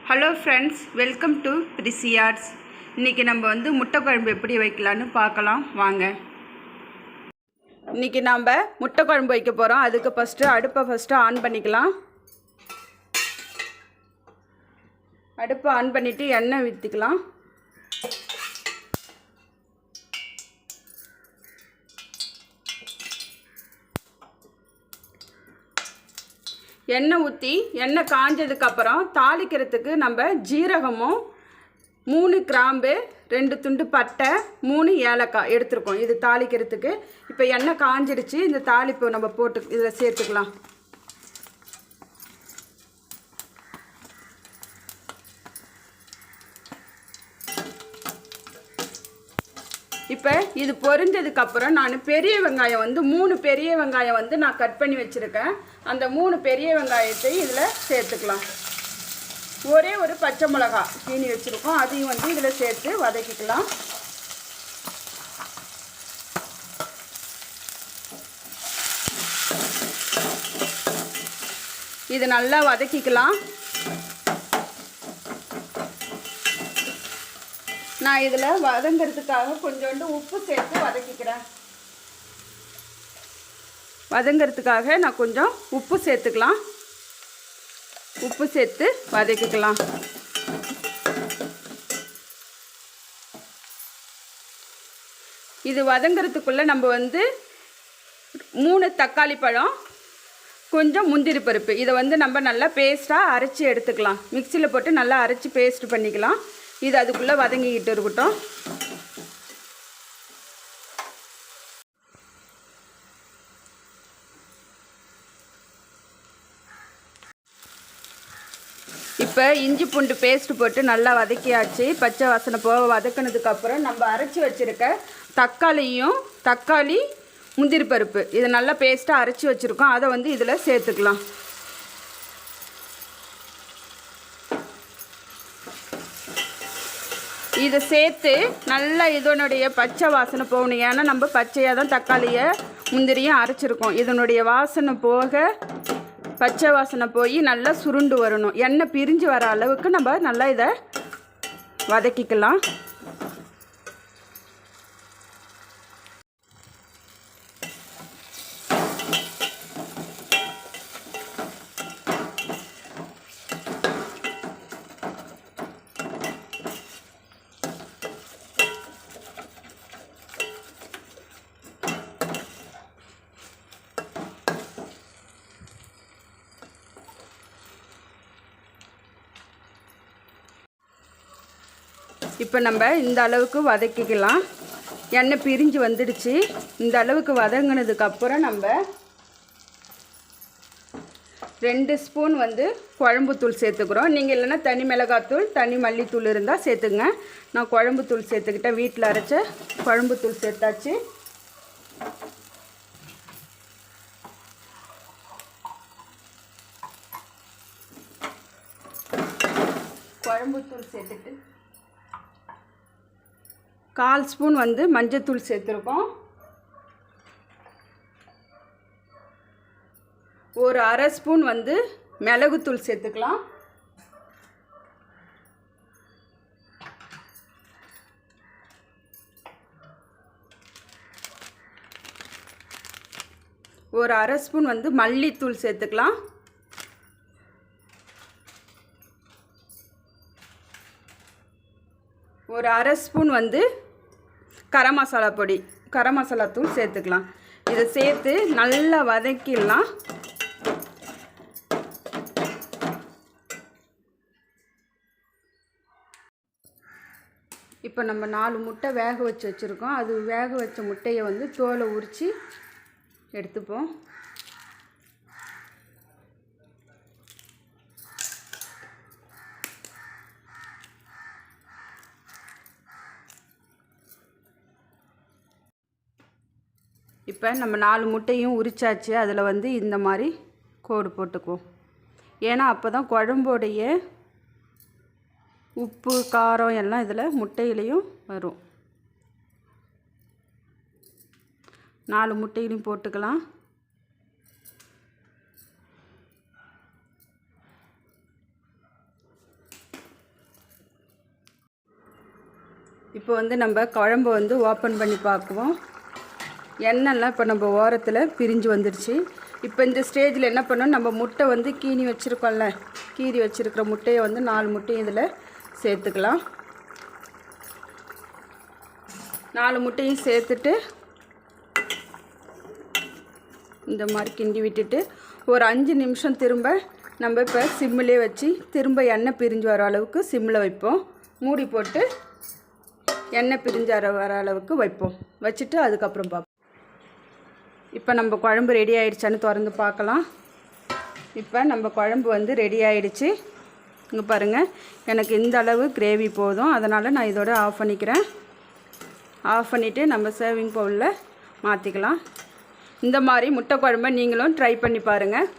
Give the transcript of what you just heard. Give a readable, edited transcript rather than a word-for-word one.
Hello friends, welcome to பிரிசி arts. இன்றைக்கி நம்ம வந்து முட்டை குழம்பு எப்படி வைக்கலான்னு பார்க்கலாம் வாங்க. இன்றைக்கி நாம் முட்டை குழம்பு வைக்க போகிறோம். அதுக்கு அடுப்பை ஆன் பண்ணிக்கலாம். அடுப்பை ஆன் பண்ணிவிட்டு எண்ணெய் ஊற்றிக்கலாம். எண்ணெய் ஊற்றி எண்ணெய் காஞ்சதுக்கப்புறம் தாளிக்கிறதுக்கு நம்ம ஜீரகமும் 3 கிராம்பு 2 துண்டு பட்டை 3 ஏலக்காய் எடுத்துருக்கோம். இது தாளிக்கிறதுக்கு. இப்போ எண்ணெய் காஞ்சிடுச்சு. இந்த தாளிப்பு நம்ம போட்டு இதில் சேர்த்துக்கலாம். இப்போ இது பொரிஞ்சதுக்கப்புறம் நான் பெரிய வெங்காயம் வந்து 3 பெரிய வெங்காயம் வந்து நான் கட் பண்ணி வச்சுருக்கேன். அந்த 3 பெரிய வெங்காயத்தை இதில் சேர்த்துக்கலாம். ஒரே ஒரு பச்சை மிளகா சீனி வச்சுருக்கோம், அதையும் வந்து இதில் சேர்த்து வதக்கிக்கலாம். இது நல்லா வதக்கிக்கலாம். நான் இதில் வதங்கிறதுக்காக கொஞ்சோண்டு உப்பு சேர்த்து வதக்கிக்கிறேன். வதங்கிறதுக்காக நான் கொஞ்சம் உப்பு சேர்த்துக்கலாம். உப்பு சேர்த்து வதக்கிக்கலாம். இது வதங்கிறதுக்குள்ளே நம்ம வந்து 3 தக்காளி பழம், கொஞ்சம் முந்திரி பருப்பு, இதை வந்து நம்ம நல்லா பேஸ்ட்டாக அரைச்சி எடுத்துக்கலாம். மிக்சியில் போட்டு நல்லா அரைச்சி பேஸ்ட் பண்ணிக்கலாம். இது அதுக்குள்ளே வதங்கிக்கிட்டு இருக்கட்டும். இப்போ இஞ்சி பூண்டு பேஸ்ட் போட்டு நல்லா வதக்கியாச்சு. பச்சை வாசனை போக வதக்கினதுக்கப்புறம் நம்ம அரைச்சி வச்சுருக்க தக்காளி முந்திரி பருப்பு இதை நல்லா பேஸ்ட்டாக அரைச்சி வச்சுருக்கோம். அதை வந்து இதில் சேர்த்துக்கலாம். இதை சேர்த்து நல்லா இதனுடைய பச்சை வாசனை போகணும். ஏன்னா நம்ம பச்சையாக தான் தக்காளியை முந்திரியும் அரைச்சிருக்கோம். இதனுடைய வாசனை போக பச்சை வாசனை போய் நல்லா சுருண்டு வரணும். எண்ணெய் பிரிஞ்சு வர அளவுக்கு நம்ம நல்லா இதை வதக்கிக்கலாம். இப்போ நம்ம இந்த அளவுக்கு வதக்கிக்கலாம். எண்ணெய் பிரிஞ்சு வந்துடுச்சு. இந்த அளவுக்கு வதங்கினதுக்கப்புறம் நம்ம 2 ஸ்பூன் வந்து குழம்புத்தூள் சேர்த்துக்கிறோம். நீங்கள் இல்லைன்னா தனி மிளகாத்தூள் தனி மல்லித்தூள் இருந்தால் சேர்த்துங்க. நான் குழம்புத்தூள் சேர்த்துக்கிட்டேன். வீட்டில் அரைச்ச குழம்புத்தூள் சேர்த்தாச்சு. குழம்புத்தூள் சேர்த்துட்டு 1/4 ஸ்பூன் வந்து மஞ்சத்தூள் சேர்த்துருக்கோம். ஒரு 1/2 ஸ்பூன் வந்து மிளகுத்தூள் சேர்த்துக்கலாம். ஒரு 1/2 ஸ்பூன் வந்து மல்லித்தூள் சேர்த்துக்கலாம். ஒரு 1/2 ஸ்பூன் வந்து கரம் மசாலா தூள் சேர்த்துக்கலாம். இதை சேர்த்து நல்லா வதக்கிடலாம். இப்போ நம்ம 4 முட்டை வேக வச்சுருக்கோம். அது வேக வச்ச முட்டையை வந்து தோலை உரித்து எடுத்துப்போம். இப்போ நம்ம 4 முட்டையும் உரிச்சாச்சு. அதில் வந்து இந்த மாதிரி கோடு போட்டுக்குவோம். ஏன்னா அப்போ தான் குழம்போடைய உப்பு காரம் எல்லாம் இதில் முட்டையிலையும் வரும். 4 முட்டையிலையும் போட்டுக்கலாம். இப்போ வந்து நம்ம குழம்பு வந்து ஓப்பன் பண்ணி பார்க்குவோம். எண்ணெய்லாம் இப்போ நம்ம ஓரத்தில் பிரிஞ்சு வந்துடுச்சு. இப்போ இந்த ஸ்டேஜில் என்ன பண்ணணும், நம்ம முட்டை வந்து கீறி வச்சுருக்கிற முட்டையை வந்து 4 முட்டையும் இதில் சேர்த்துக்கலாம். 4 முட்டையும் சேர்த்துட்டு இந்த மாதிரி கிண்டி விட்டுட்டு ஒரு 5 நிமிஷம் திரும்ப நம்ம இப்போ சிம்மிலே வச்சு திரும்ப எண்ணெய் பிரிஞ்சு வர அளவுக்கு சிம்மில் வைப்போம். மூடி போட்டு எண்ணெய் பிரிஞ்சு வர அளவுக்கு வைப்போம். வச்சுட்டு அதுக்கப்புறம் பார்ப்போம். இப்போ நம்ம குழம்பு ரெடி ஆகிடுச்சான்னு திறந்து பார்க்கலாம். இப்போ நம்ம குழம்பு வந்து ரெடி ஆகிடுச்சு. இங்கே பாருங்கள், எனக்கு இந்த அளவு கிரேவி போதும். அதனால் நான் இதோட ஆஃப் பண்ணிக்கிறேன். ஆஃப் பண்ணிவிட்டு நம்ம சர்விங் பவுலில் மாற்றிக்கலாம். இந்த மாதிரி முட்டை குழம்பை நீங்களும் ட்ரை பண்ணி பாருங்கள்.